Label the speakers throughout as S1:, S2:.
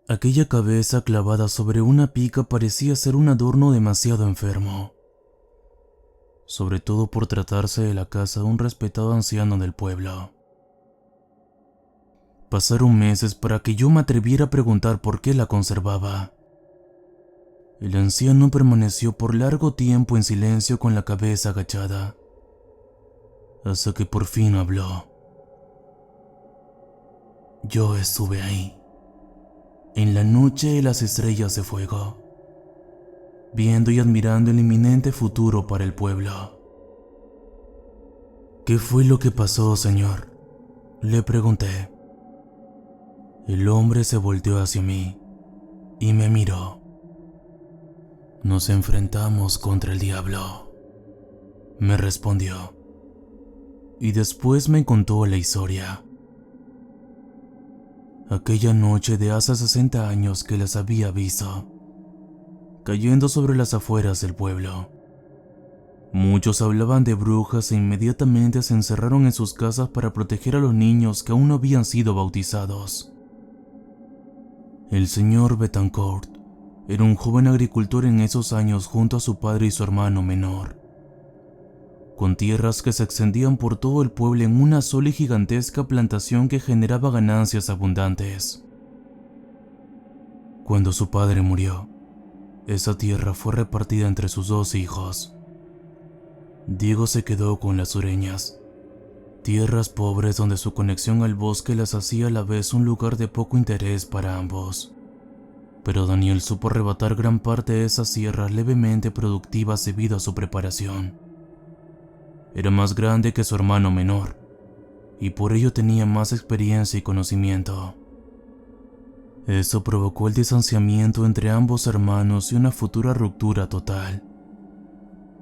S1: Aquella cabeza clavada sobre una pica parecía ser un adorno demasiado enfermo, sobre todo por tratarse de la casa de un respetado anciano del pueblo. Pasaron meses para que yo me atreviera a preguntar por qué la conservaba. El anciano permaneció por largo tiempo en silencio con la cabeza agachada, hasta que por fin habló. Yo estuve ahí, en la noche de las estrellas de fuego, viendo y admirando el inminente futuro para el pueblo. ¿Qué fue lo que pasó, señor?, le pregunté. El hombre se volteó hacia mí y me miró. Nos enfrentamos contra el diablo, me respondió, y después me contó la historia. Aquella noche de hace 60 años que las había visto, cayendo sobre las afueras del pueblo. Muchos hablaban de brujas e inmediatamente se encerraron en sus casas para proteger a los niños que aún no habían sido bautizados. El señor Betancourt era un joven agricultor en esos años junto a su padre y su hermano menor, con tierras que se extendían por todo el pueblo en una sola y gigantesca plantación que generaba ganancias abundantes. Cuando su padre murió, esa tierra fue repartida entre sus dos hijos. Diego se quedó con las sureñas, tierras pobres donde su conexión al bosque las hacía a la vez un lugar de poco interés para ambos. Pero Daniel supo arrebatar gran parte de esas tierras levemente productivas debido a su preparación. Era más grande que su hermano menor, y por ello tenía más experiencia y conocimiento. Eso provocó el distanciamiento entre ambos hermanos y una futura ruptura total,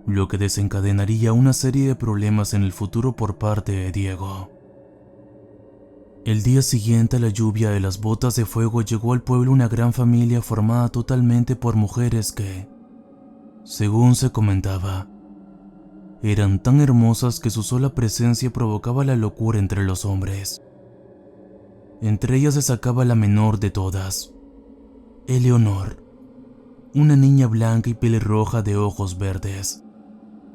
S1: lo que desencadenaría una serie de problemas en el futuro por parte de Diego. El día siguiente a la lluvia de las botas de fuego llegó al pueblo una gran familia formada totalmente por mujeres que, según se comentaba, eran tan hermosas que su sola presencia provocaba la locura entre los hombres. Entre ellas destacaba la menor de todas, Eleonor, una niña blanca y pelirroja de ojos verdes,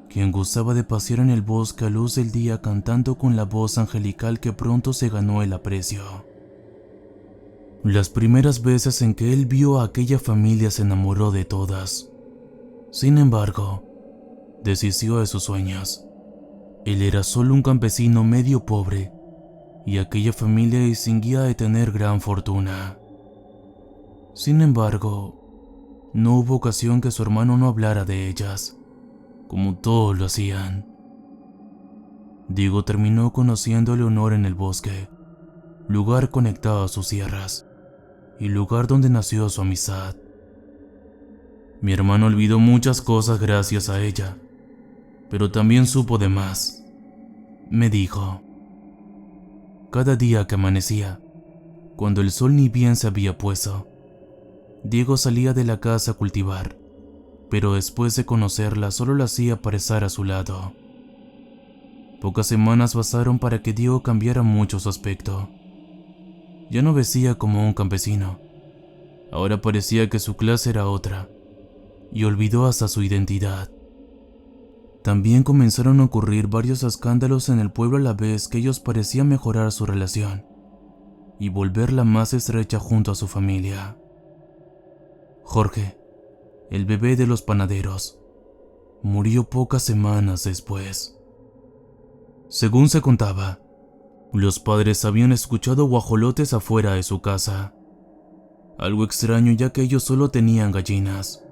S1: quien gustaba de pasear en el bosque a luz del día cantando con la voz angelical que pronto se ganó el aprecio. Las primeras veces en que él vio a aquella familia se enamoró de todas. Sin embargo, desistió de sus sueños. Él era solo un campesino medio pobre, y aquella familia distinguía de tener gran fortuna. Sin embargo, no hubo ocasión que su hermano no hablara de ellas, como todos lo hacían. Diego terminó conociendo a Leonor en el bosque, lugar conectado a sus sierras, y lugar donde nació su amistad. Mi hermano olvidó muchas cosas gracias a ella, pero también supo de más, me dijo. Cada día que amanecía, cuando el sol ni bien se había puesto, Diego salía de la casa a cultivar, pero después de conocerla solo la hacía para estar a su lado. Pocas semanas bastaron para que Diego cambiara mucho su aspecto. Ya no vestía como un campesino, ahora parecía que su clase era otra, y olvidó hasta su identidad. También comenzaron a ocurrir varios escándalos en el pueblo a la vez que ellos parecían mejorar su relación y volverla más estrecha junto a su familia. Jorge, el bebé de los panaderos, murió pocas semanas después. Según se contaba, los padres habían escuchado guajolotes afuera de su casa, algo extraño ya que ellos solo tenían gallinas.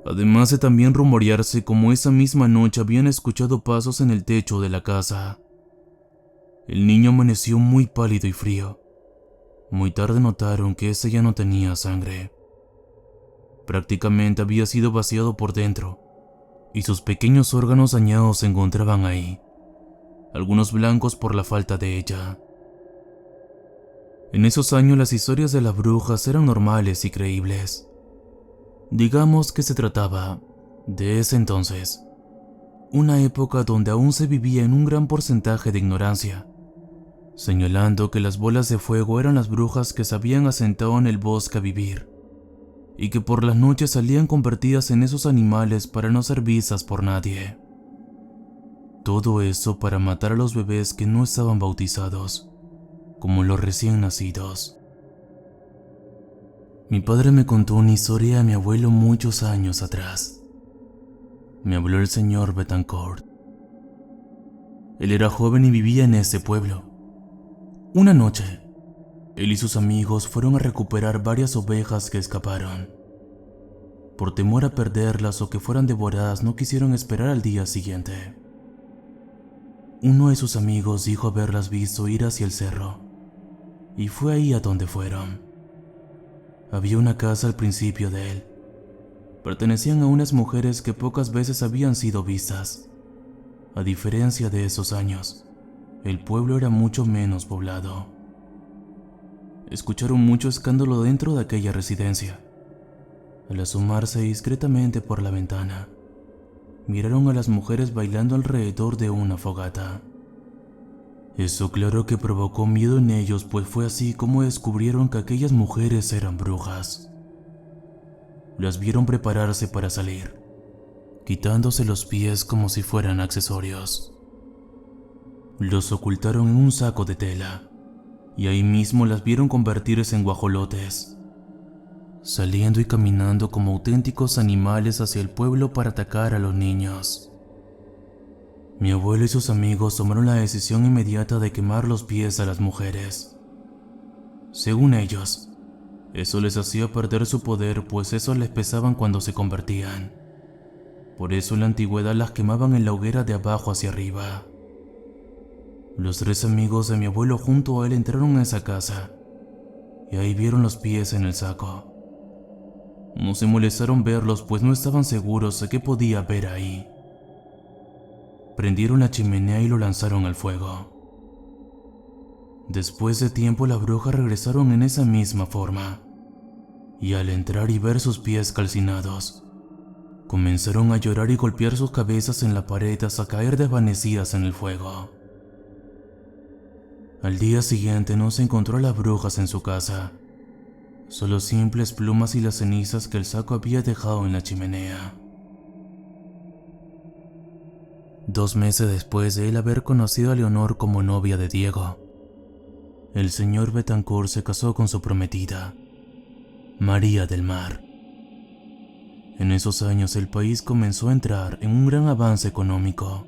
S1: Además de también rumorearse como esa misma noche habían escuchado pasos en el techo de la casa. El niño amaneció muy pálido y frío. Muy tarde notaron que ese ya no tenía sangre. Prácticamente había sido vaciado por dentro, y sus pequeños órganos dañados se encontraban ahí, algunos blancos por la falta de ella. En esos años las historias de las brujas eran normales y creíbles. Digamos que se trataba, de ese entonces, una época donde aún se vivía en un gran porcentaje de ignorancia, señalando que las bolas de fuego eran las brujas que se habían asentado en el bosque a vivir y que por las noches salían convertidas en esos animales para no ser vistas por nadie. Todo eso para matar a los bebés que no estaban bautizados, como los recién nacidos. Mi padre me contó una historia a mi abuelo muchos años atrás. Me habló el señor Betancourt. Él era joven y vivía en ese pueblo. Una noche, él y sus amigos fueron a recuperar varias ovejas que escaparon. Por temor a perderlas o que fueran devoradas, no quisieron esperar al día siguiente. Uno de sus amigos dijo haberlas visto ir hacia el cerro, y fue ahí a donde fueron. Había una casa al principio de él. Pertenecían a unas mujeres que pocas veces habían sido vistas. A diferencia de esos años, el pueblo era mucho menos poblado. Escucharon mucho escándalo dentro de aquella residencia. Al asomarse discretamente por la ventana, miraron a las mujeres bailando alrededor de una fogata. Eso claro que provocó miedo en ellos, pues fue así como descubrieron que aquellas mujeres eran brujas. Las vieron prepararse para salir, quitándose los pies como si fueran accesorios. Los ocultaron en un saco de tela, y ahí mismo las vieron convertirse en guajolotes, saliendo y caminando como auténticos animales hacia el pueblo para atacar a los niños. Mi abuelo y sus amigos tomaron la decisión inmediata de quemar los pies a las mujeres. Según ellos, eso les hacía perder su poder, pues esos les pesaban cuando se convertían. Por eso en la antigüedad las quemaban en la hoguera de abajo hacia arriba. Los tres amigos de mi abuelo junto a él entraron a esa casa, y ahí vieron los pies en el saco. No se molestaron verlos, pues no estaban seguros de qué podía haber ahí. Prendieron la chimenea y lo lanzaron al fuego. Después de tiempo las brujas regresaron en esa misma forma, y al entrar y ver sus pies calcinados, comenzaron a llorar y golpear sus cabezas en la pared hasta caer desvanecidas en el fuego. Al día siguiente no se encontró a las brujas en su casa, solo simples plumas y las cenizas que el saco había dejado en la chimenea. 2 meses después de él haber conocido a Leonor como novia de Diego, el señor Betancourt se casó con su prometida, María del Mar. En esos años el país comenzó a entrar en un gran avance económico.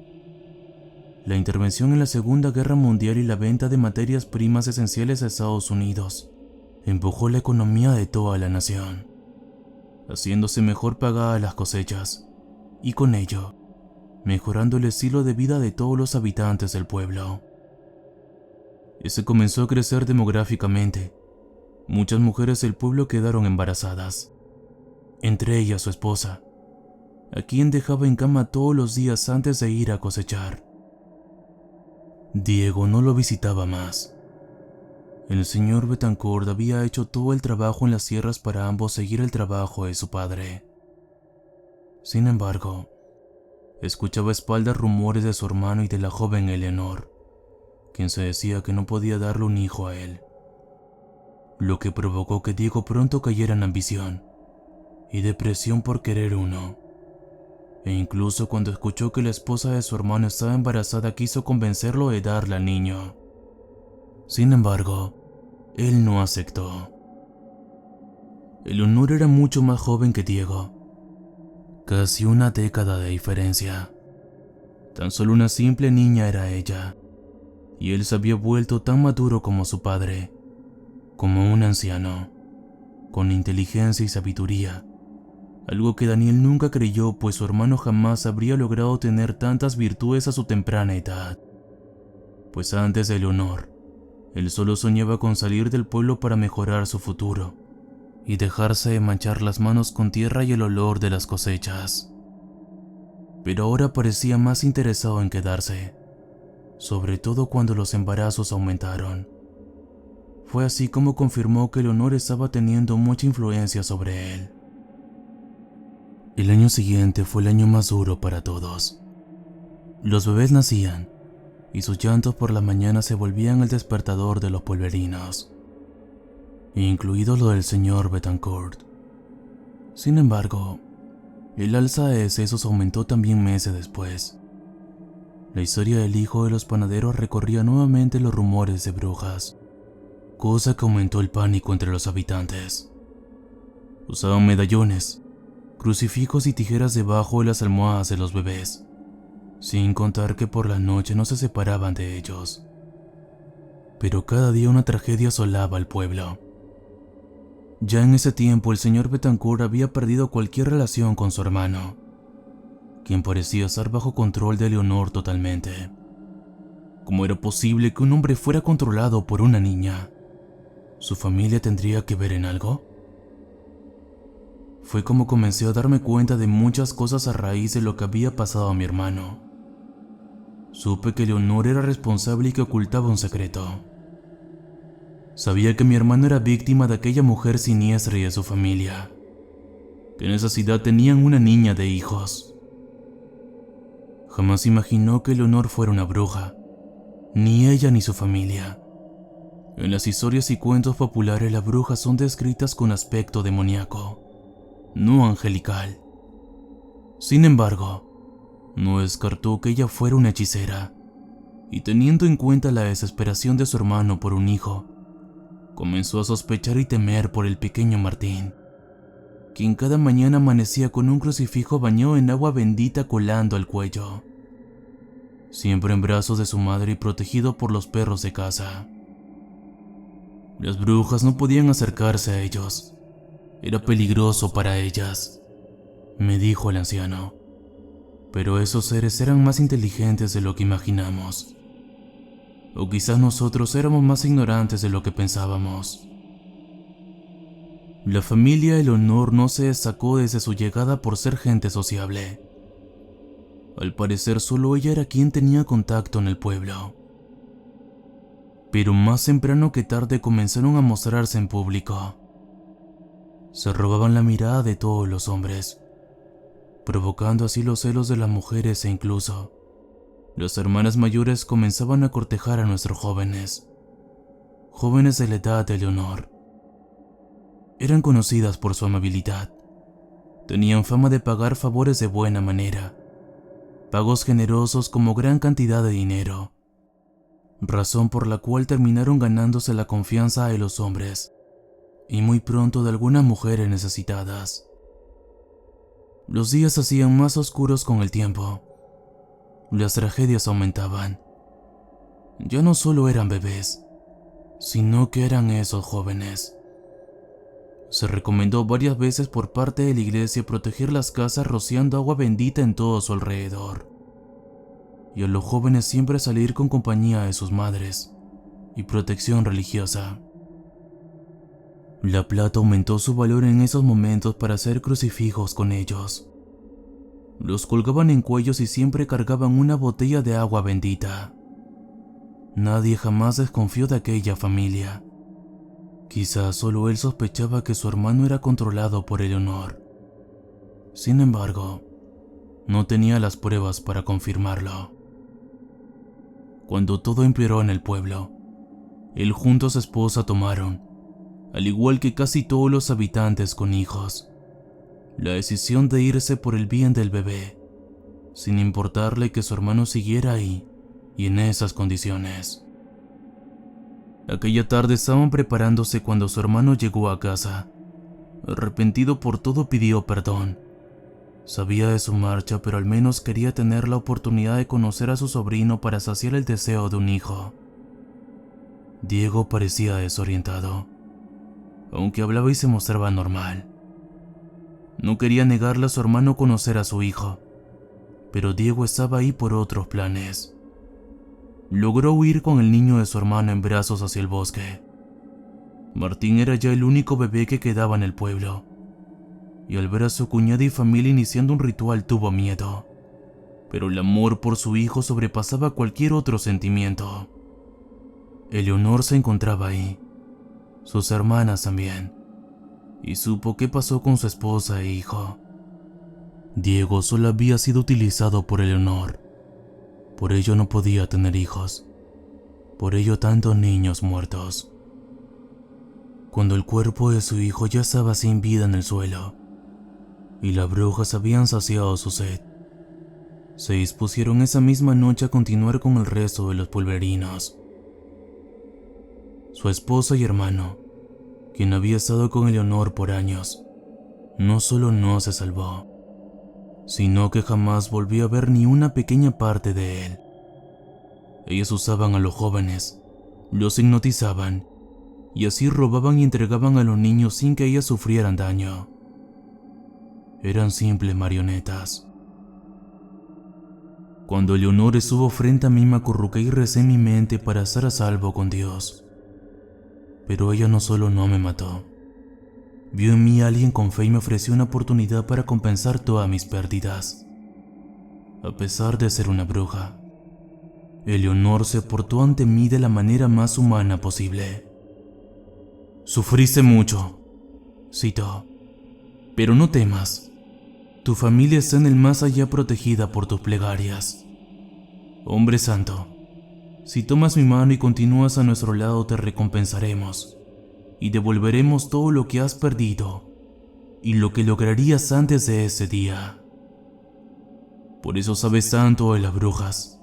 S1: La intervención en la Segunda Guerra Mundial y la venta de materias primas esenciales a Estados Unidos empujó la economía de toda la nación, haciéndose mejor pagadas las cosechas y con ello mejorando el estilo de vida de todos los habitantes del pueblo. Ese comenzó a crecer demográficamente. Muchas mujeres del pueblo quedaron embarazadas, entre ellas su esposa, a quien dejaba en cama todos los días antes de ir a cosechar. Diego no lo visitaba más. El señor Betancourt había hecho todo el trabajo en las tierras para ambos seguir el trabajo de su padre. Sin embargo, escuchaba a espaldas rumores de su hermano y de la joven Eleanor, quien se decía que no podía darle un hijo a él, lo que provocó que Diego pronto cayera en ambición y depresión por querer uno. E incluso cuando escuchó que la esposa de su hermano estaba embarazada, quiso convencerlo de darle al niño. Sin embargo, él no aceptó. Eleanor era mucho más joven que Diego, casi una década de diferencia. Tan solo una simple niña era ella, y él se había vuelto tan maduro como su padre, como un anciano, con inteligencia y sabiduría, algo que Daniel nunca creyó, pues su hermano jamás habría logrado tener tantas virtudes a su temprana edad. Pues antes de Eleanor, él solo soñaba con salir del pueblo para mejorar su futuro y dejarse de manchar las manos con tierra y el olor de las cosechas. Pero ahora parecía más interesado en quedarse, sobre todo cuando los embarazos aumentaron. Fue así como confirmó que Eleanor estaba teniendo mucha influencia sobre él. El año siguiente fue el año más duro para todos. Los bebés nacían, y sus llantos por la mañana se volvían el despertador de los pueblerinos, incluido lo del señor Betancourt. Sin embargo, el alza de decesos aumentó también meses después. La historia del hijo de los panaderos recorría nuevamente los rumores de brujas, cosa que aumentó el pánico entre los habitantes. Usaban medallones, crucifijos y tijeras debajo de las almohadas de los bebés, sin contar que por la noche no se separaban de ellos. Pero cada día una tragedia asolaba al pueblo. Ya en ese tiempo el señor Betancourt había perdido cualquier relación con su hermano, quien parecía estar bajo control de Leonor totalmente. ¿Cómo era posible que un hombre fuera controlado por una niña? ¿Su familia tendría que ver en algo? Fue como comencé a darme cuenta de muchas cosas a raíz de lo que había pasado a mi hermano. Supe que Leonor era responsable y que ocultaba un secreto. Sabía que mi hermano era víctima de aquella mujer siniestra y de su familia. ¿Qué necesidad tenían una niña de hijos? Jamás imaginó que Leonor fuera una bruja, ni ella ni su familia. En las historias y cuentos populares las brujas son descritas con aspecto demoníaco, no angelical. Sin embargo, no descartó que ella fuera una hechicera, y teniendo en cuenta la desesperación de su hermano por un hijo, comenzó a sospechar y temer por el pequeño Martín, quien cada mañana amanecía con un crucifijo bañado en agua bendita colando al cuello, siempre en brazos de su madre y protegido por los perros de casa. Las brujas no podían acercarse a ellos, era peligroso para ellas, me dijo el anciano, pero esos seres eran más inteligentes de lo que imaginamos. O quizás nosotros éramos más ignorantes de lo que pensábamos. La familia Leonor no se destacó desde su llegada por ser gente sociable. Al parecer solo ella era quien tenía contacto en el pueblo. Pero más temprano que tarde comenzaron a mostrarse en público. Se robaban la mirada de todos los hombres, provocando así los celos de las mujeres e incluso las hermanas mayores comenzaban a cortejar a nuestros jóvenes de la edad de Leonor. Eran conocidas por su amabilidad, tenían fama de pagar favores de buena manera, pagos generosos como gran cantidad de dinero, razón por la cual terminaron ganándose la confianza de los hombres y muy pronto de algunas mujeres necesitadas. Los días se hacían más oscuros con el tiempo. Las tragedias aumentaban. Ya no solo eran bebés, sino que eran esos jóvenes. Se recomendó varias veces por parte de la iglesia proteger las casas rociando agua bendita en todo su alrededor, y a los jóvenes siempre salir con compañía de sus madres y protección religiosa. La plata aumentó su valor en esos momentos para hacer crucifijos con ellos. Los colgaban en cuellos y siempre cargaban una botella de agua bendita. Nadie jamás desconfió de aquella familia. Quizás solo él sospechaba que su hermano era controlado por Eleonor. Sin embargo, no tenía las pruebas para confirmarlo. Cuando todo empeoró en el pueblo, él junto a su esposa tomaron, al igual que casi todos los habitantes con hijos, la decisión de irse por el bien del bebé, sin importarle que su hermano siguiera ahí y en esas condiciones. Aquella tarde estaban preparándose cuando su hermano llegó a casa. Arrepentido por todo, pidió perdón. Sabía de su marcha, pero al menos quería tener la oportunidad de conocer a su sobrino para saciar el deseo de un hijo. Diego parecía desorientado, aunque hablaba y se mostraba normal. No quería negarle a su hermano conocer a su hijo, pero Diego estaba ahí por otros planes. Logró huir con el niño de su hermano en brazos hacia el bosque. Martín era ya el único bebé que quedaba en el pueblo, y al ver a su cuñada y familia iniciando un ritual tuvo miedo, pero el amor por su hijo sobrepasaba cualquier otro sentimiento. Eleonor se encontraba ahí, sus hermanas también, y supo qué pasó con su esposa e hijo. Diego solo había sido utilizado por Eleonor. Por ello no podía tener hijos. Por ello tantos niños muertos. Cuando el cuerpo de su hijo ya estaba sin vida en el suelo y las brujas habían saciado su sed, se dispusieron esa misma noche a continuar con el resto de los pulverinos. Su esposa y hermano, quien había estado con Eleonor por años, no solo no se salvó, sino que jamás volvió a ver ni una pequeña parte de él. Ellos usaban a los jóvenes, los hipnotizaban y así robaban y entregaban a los niños sin que ellas sufrieran daño. Eran simples marionetas. Cuando Eleonor estuvo frente a mí me acurruqué y recé en mi mente para estar a salvo con Dios. Pero ella no solo no me mató, vio en mí a alguien con fe y me ofreció una oportunidad para compensar todas mis pérdidas. A pesar de ser una bruja, Eleonor se portó ante mí de la manera más humana posible. «Sufriste mucho», citó, «pero no temas. Tu familia está en el más allá protegida por tus plegarias. Hombre santo, si tomas mi mano y continúas a nuestro lado te recompensaremos y devolveremos todo lo que has perdido y lo que lograrías antes de ese día. Por eso sabes tanto de las brujas»,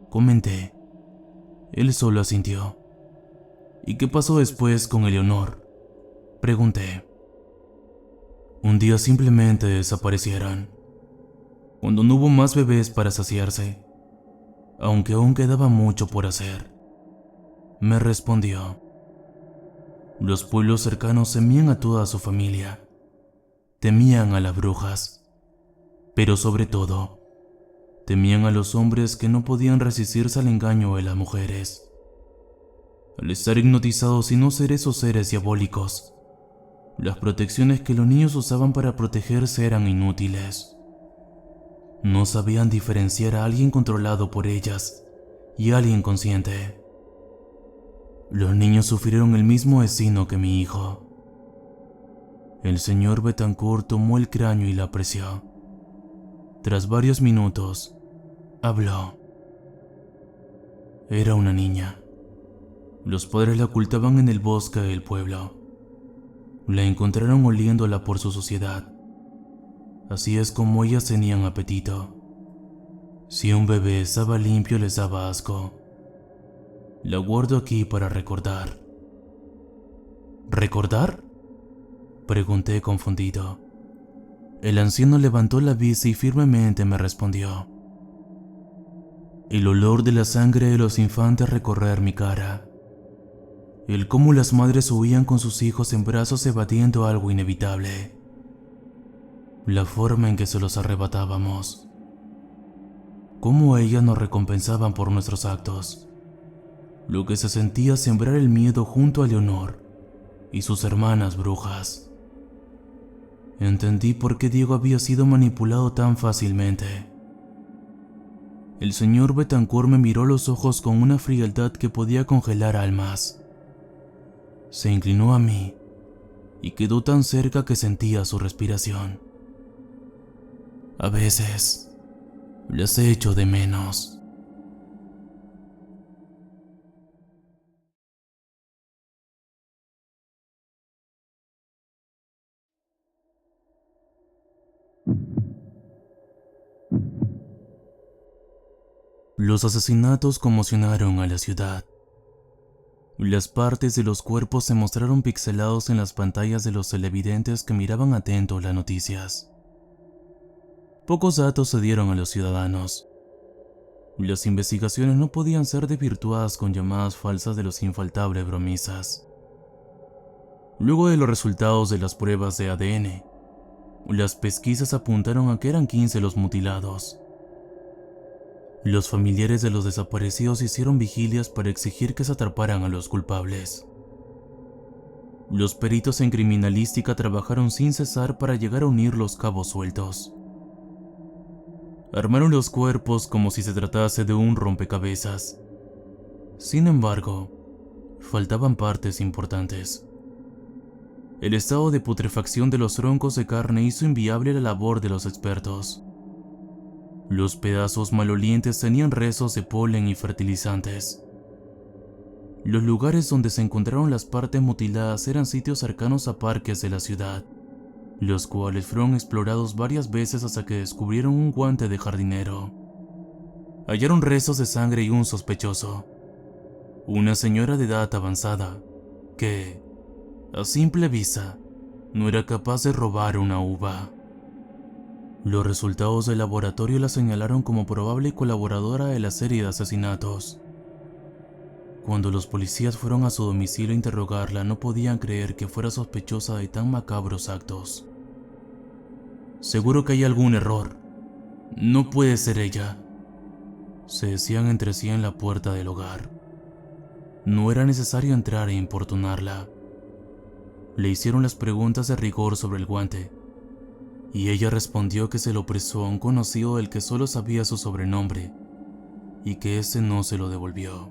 S1: comenté. Él solo asintió. «¿Y qué pasó después con Eleonor?», pregunté. «Un día simplemente desaparecieron, cuando no hubo más bebés para saciarse, aunque aún quedaba mucho por hacer», me respondió. Los pueblos cercanos temían a toda su familia, temían a las brujas, pero sobre todo, temían a los hombres que no podían resistirse al engaño de las mujeres. Al estar hipnotizados y no ser esos seres diabólicos, las protecciones que los niños usaban para protegerse eran inútiles. No sabían diferenciar a alguien controlado por ellas y a alguien consciente. Los niños sufrieron el mismo destino que mi hijo. El señor Betancourt tomó el cráneo y la apreció. Tras varios minutos, habló. Era una niña. Los padres la ocultaban en el bosque del pueblo. La encontraron oliéndola por su suciedad. Así es como ellas tenían apetito. Si un bebé estaba limpio les daba asco. La guardo aquí para recordar. ¿Recordar?, pregunté confundido. El anciano levantó la vista y firmemente me respondió. El olor de la sangre de los infantes recorrer mi cara. El cómo las madres huían con sus hijos en brazos evadiendo algo inevitable. La forma en que se los arrebatábamos. Cómo ellas nos recompensaban por nuestros actos. Lo que se sentía sembrar el miedo junto a Eleonor y sus hermanas brujas. Entendí por qué Diego había sido manipulado tan fácilmente. El señor Betancourt me miró a los ojos con una frialdad que podía congelar almas. Se inclinó a mí y quedó tan cerca que sentía su respiración. A veces, las echo de menos. Los asesinatos conmocionaron a la ciudad. Las partes de los cuerpos se mostraron pixelados en las pantallas de los televidentes que miraban atentos las noticias. Pocos datos se dieron a los ciudadanos. Las investigaciones no podían ser desvirtuadas con llamadas falsas de los infaltables bromistas. Luego de los resultados de las pruebas de ADN, las pesquisas apuntaron a que eran 15 los mutilados. Los familiares de los desaparecidos hicieron vigilias para exigir que se atraparan a los culpables. Los peritos en criminalística trabajaron sin cesar para llegar a unir los cabos sueltos. Armaron los cuerpos como si se tratase de un rompecabezas. Sin embargo, faltaban partes importantes. El estado de putrefacción de los troncos de carne hizo inviable la labor de los expertos. Los pedazos malolientes tenían restos de polen y fertilizantes. Los lugares donde se encontraron las partes mutiladas eran sitios cercanos a parques de la ciudad, los cuales fueron explorados varias veces hasta que descubrieron un guante de jardinero. Hallaron restos de sangre y un sospechoso, una señora de edad avanzada, que, a simple vista, no era capaz de robar una uva. Los resultados del laboratorio la señalaron como probable colaboradora de la serie de asesinatos. Cuando los policías fueron a su domicilio a interrogarla, no podían creer que fuera sospechosa de tan macabros actos. «Seguro que hay algún error. No puede ser ella», se decían entre sí en la puerta del hogar. No era necesario entrar e importunarla. Le hicieron las preguntas de rigor sobre el guante, y ella respondió que se lo prestó a un conocido del que solo sabía su sobrenombre, y que éste no se lo devolvió.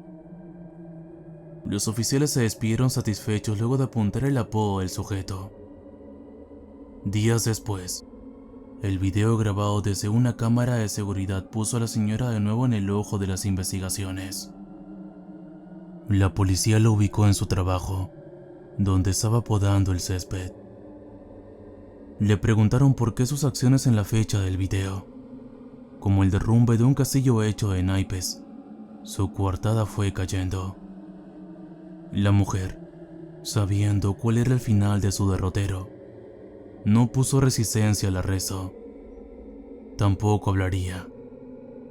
S1: Los oficiales se despidieron satisfechos luego de apuntar el apodo del sujeto. Días después, el video grabado desde una cámara de seguridad puso a la señora de nuevo en el ojo de las investigaciones. La policía lo ubicó en su trabajo, donde estaba podando el césped. Le preguntaron por qué sus acciones en la fecha del video, como el derrumbe de un castillo hecho de naipes. Su coartada fue cayendo. La mujer, sabiendo cuál era el final de su derrotero, no puso resistencia al arresto. Tampoco hablaría.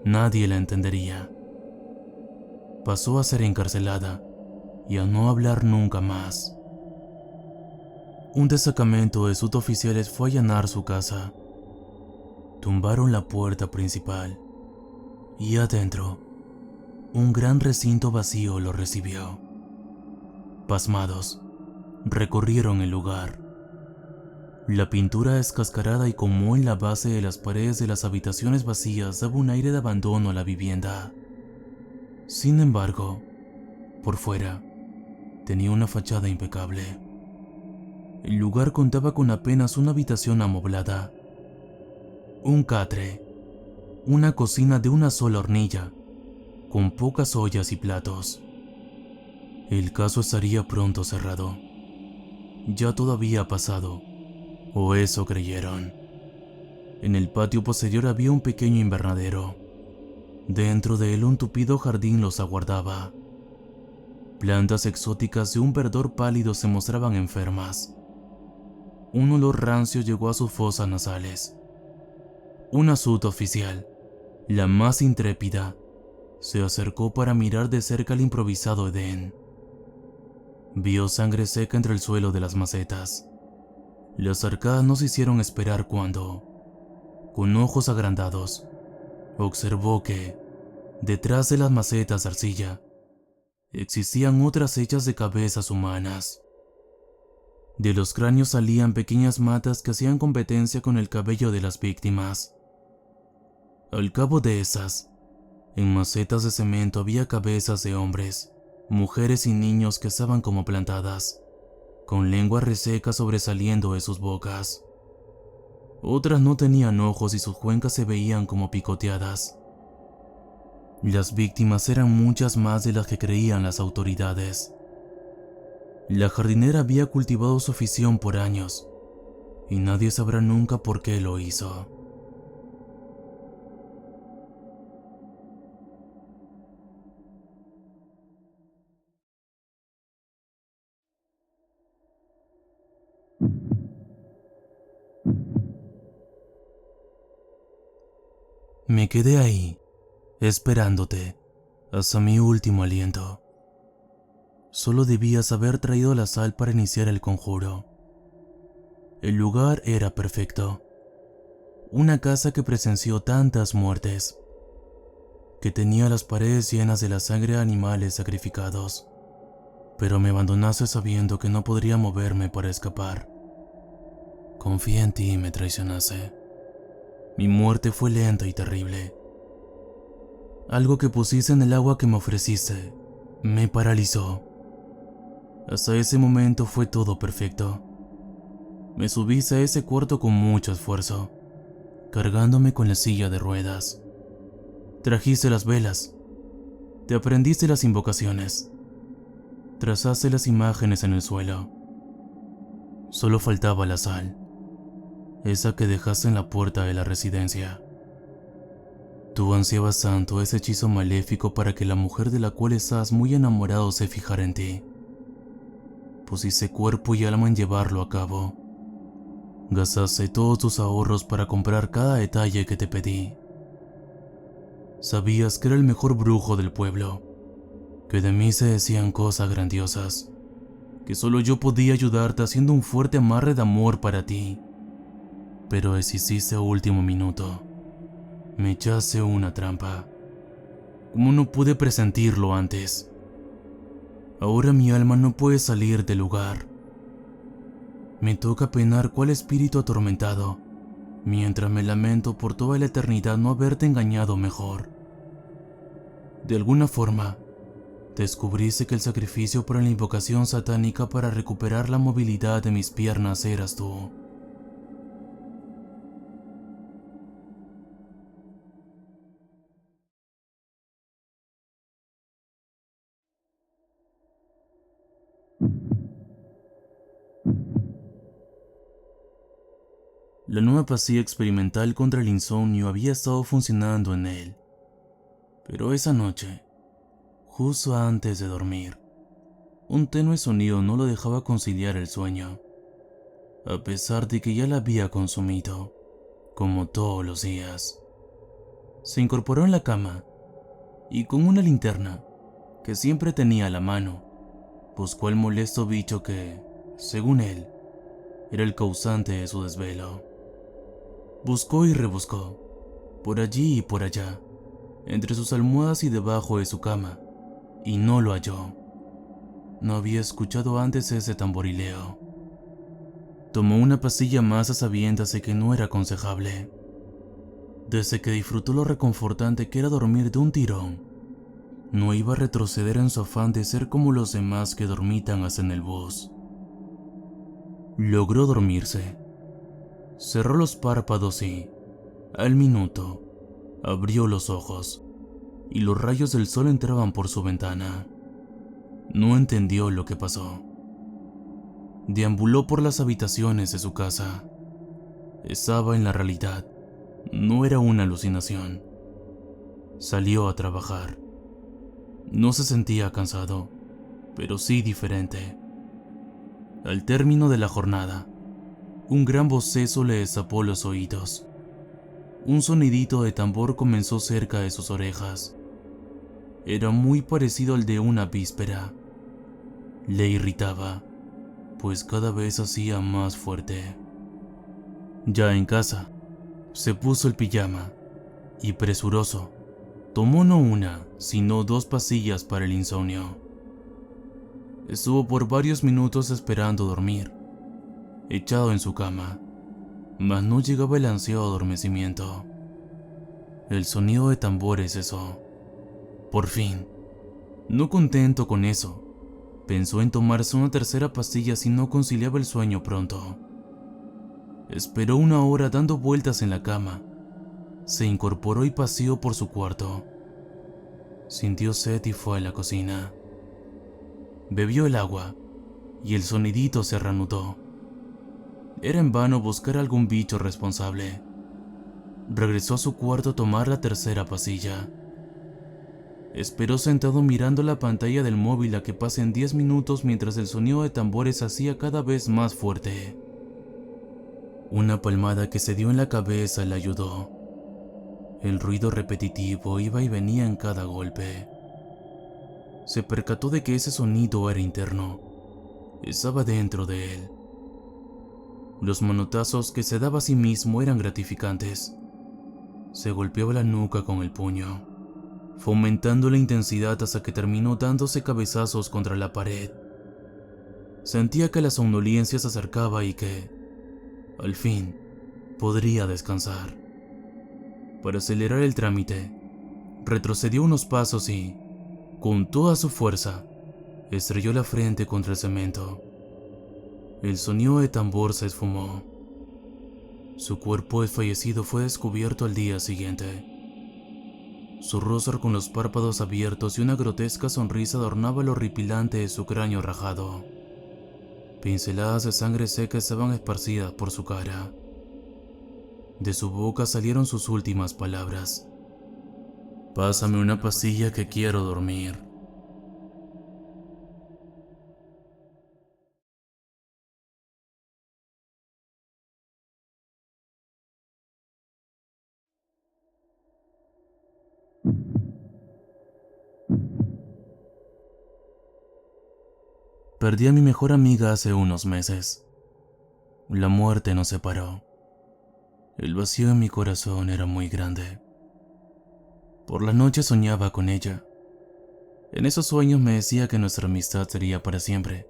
S1: Nadie la entendería. Pasó a ser encarcelada y a no hablar nunca más. Un destacamento de suboficiales fue a allanar su casa. Tumbaron la puerta principal y adentro, un gran recinto vacío lo recibió. Pasmados, recorrieron el lugar. La pintura descascarada y con moho en la base de las paredes de las habitaciones vacías daba un aire de abandono a la vivienda. Sin embargo, por fuera, tenía una fachada impecable. El lugar contaba con apenas una habitación amoblada, un catre, una cocina de una sola hornilla, con pocas ollas y platos. El caso estaría pronto cerrado. Ya todo había pasado, o eso creyeron. En el patio posterior había un pequeño invernadero. Dentro de él un tupido jardín los aguardaba. Plantas exóticas de un verdor pálido se mostraban enfermas. Un olor rancio llegó a sus fosas nasales. Una suboficial, la más intrépida, se acercó para mirar de cerca el improvisado edén. Vio sangre seca entre el suelo de las macetas. Las arcadas no se hicieron esperar cuando, con ojos agrandados, observó que, detrás de las macetas de arcilla, existían otras hechas de cabezas humanas. De los cráneos salían pequeñas matas que hacían competencia con el cabello de las víctimas. Al cabo de esas, en macetas de cemento había cabezas de hombres, mujeres y niños que estaban como plantadas, con lengua reseca sobresaliendo de sus bocas. Otras no tenían ojos y sus cuencas se veían como picoteadas. Las víctimas eran muchas más de las que creían las autoridades. La jardinera había cultivado su afición por años, y nadie sabrá nunca por qué lo hizo. Me quedé ahí, esperándote, hasta mi último aliento. Solo debías haber traído la sal para iniciar el conjuro. El lugar era perfecto. Una casa que presenció tantas muertes, que tenía las paredes llenas de la sangre de animales sacrificados. Pero me abandonaste sabiendo que no podría moverme para escapar. Confié en ti y me traicionaste. Mi muerte fue lenta y terrible. Algo que pusiste en el agua que me ofreciste me paralizó. Hasta ese momento fue todo perfecto. Me subiste a ese cuarto con mucho esfuerzo, cargándome con la silla de ruedas. Trajiste las velas, te aprendiste las invocaciones, trazaste las imágenes en el suelo. Solo faltaba la sal, esa que dejaste en la puerta de la residencia. Tú ansiabas tanto ese hechizo maléfico para que la mujer de la cual estás muy enamorado se fijara en ti. Pusiste cuerpo y alma en llevarlo a cabo. Gastaste todos tus ahorros para comprar cada detalle que te pedí. Sabías que era el mejor brujo del pueblo, que de mí se decían cosas grandiosas, que solo yo podía ayudarte haciendo un fuerte amarre de amor para ti. Pero deshiciste a último minuto. Me echaste una trampa. ¿Cómo no pude presentirlo antes? Ahora mi alma no puede salir del lugar. Me toca penar cual espíritu atormentado, mientras me lamento por toda la eternidad no haberte engañado mejor. De alguna forma, descubriste que el sacrificio para la invocación satánica para recuperar la movilidad de mis piernas eras tú. La nueva pastilla experimental contra el insomnio había estado funcionando en él. Pero esa noche, justo antes de dormir, un tenue sonido no lo dejaba conciliar el sueño, a pesar de que ya la había consumido, como todos los días. Se incorporó en la cama y con una linterna que siempre tenía a la mano, buscó el molesto bicho que, según él, era el causante de su desvelo. Buscó y rebuscó, por allí y por allá, entre sus almohadas y debajo de su cama, y no lo halló. No había escuchado antes ese tamborileo. Tomó una pastilla más a sabiendas de que no era aconsejable. Desde que disfrutó lo reconfortante que era dormir de un tirón, no iba a retroceder en su afán de ser como los demás que dormitan hasta en el bus. Logró dormirse. Cerró los párpados y, al minuto, abrió los ojos, y los rayos del sol entraban por su ventana. No entendió lo que pasó. Deambuló por las habitaciones de su casa. Estaba en la realidad, no era una alucinación. Salió a trabajar. No se sentía cansado, pero sí diferente. Al término de la jornada, un gran bocezo le destapó los oídos. Un sonidito de tambor comenzó cerca de sus orejas. Era muy parecido al de una víspera. Le irritaba, pues cada vez hacía más fuerte. Ya en casa, se puso el pijama y presuroso, tomó no una, sino 2 pastillas para el insomnio. Estuvo por varios minutos esperando dormir, echado en su cama, mas no llegaba el ansiado adormecimiento. El sonido de tambores cesó. Por fin, no contento con eso, pensó en tomarse una tercera pastilla si no conciliaba el sueño pronto. Esperó 1 hora dando vueltas en la cama. Se incorporó y paseó por su cuarto. Sintió sed y fue a la cocina. Bebió el agua y el sonidito se reanudó. Era en vano buscar algún bicho responsable. Regresó a su cuarto a tomar la tercera pastilla. Esperó sentado mirando la pantalla del móvil a que pasen 10 minutos mientras el sonido de tambores se hacía cada vez más fuerte. Una palmada que se dio en la cabeza le ayudó. El ruido repetitivo iba y venía en cada golpe. Se percató de que ese sonido era interno. Estaba dentro de él. Los manotazos que se daba a sí mismo eran gratificantes. Se golpeaba la nuca con el puño, fomentando la intensidad hasta que terminó dándose cabezazos contra la pared. Sentía que la somnolencia se acercaba y que, al fin, podría descansar. Para acelerar el trámite, retrocedió unos pasos y, con toda su fuerza, estrelló la frente contra el cemento. El sonido de tambor se esfumó. Su cuerpo desfallecido fue descubierto al día siguiente. Su rostro con los párpados abiertos y una grotesca sonrisa adornaba lo horripilante de su cráneo rajado. Pinceladas de sangre seca estaban esparcidas por su cara. De su boca salieron sus últimas palabras. «Pásame una pastilla que quiero dormir». Perdí a mi mejor amiga hace unos meses. La muerte nos separó. El vacío en mi corazón era muy grande. Por la noche soñaba con ella. En esos sueños me decía que nuestra amistad sería para siempre,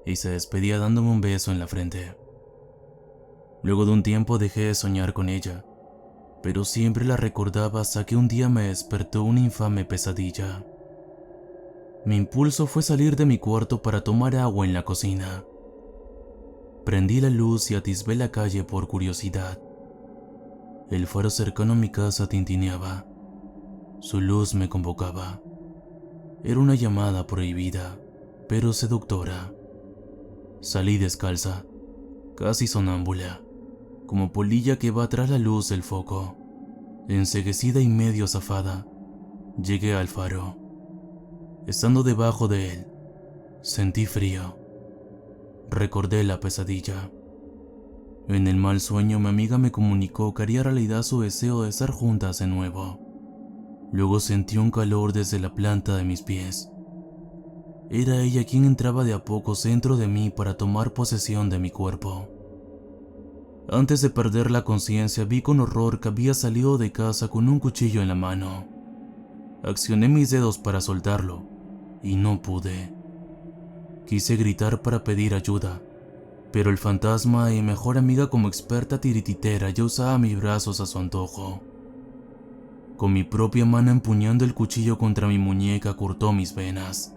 S1: y se despedía dándome un beso en la frente. Luego de un tiempo dejé de soñar con ella, pero siempre la recordaba hasta que un día me despertó una infame pesadilla. Mi impulso fue salir de mi cuarto para tomar agua en la cocina. Prendí la luz y atisbé la calle por curiosidad. El faro cercano a mi casa tintineaba. Su luz me convocaba. Era una llamada prohibida, pero seductora. Salí descalza, casi sonámbula, como polilla que va tras la luz del foco. Enceguecida y medio azafada, llegué al faro. Estando debajo de él, sentí frío. Recordé la pesadilla. En el mal sueño, mi amiga me comunicó que haría realidad su deseo de estar juntas de nuevo. Luego sentí un calor desde la planta de mis pies. Era ella quien entraba de a poco dentro de mí para tomar posesión de mi cuerpo. Antes de perder la conciencia, vi con horror que había salido de casa con un cuchillo en la mano. Accioné mis dedos para soltarlo, y no pude. Quise gritar para pedir ayuda, pero el fantasma y mejor amiga como experta tirititera ya usaba mis brazos a su antojo. Con mi propia mano empuñando el cuchillo contra mi muñeca cortó mis venas.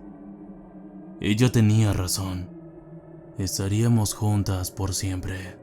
S1: Ella tenía razón. Estaríamos juntas por siempre.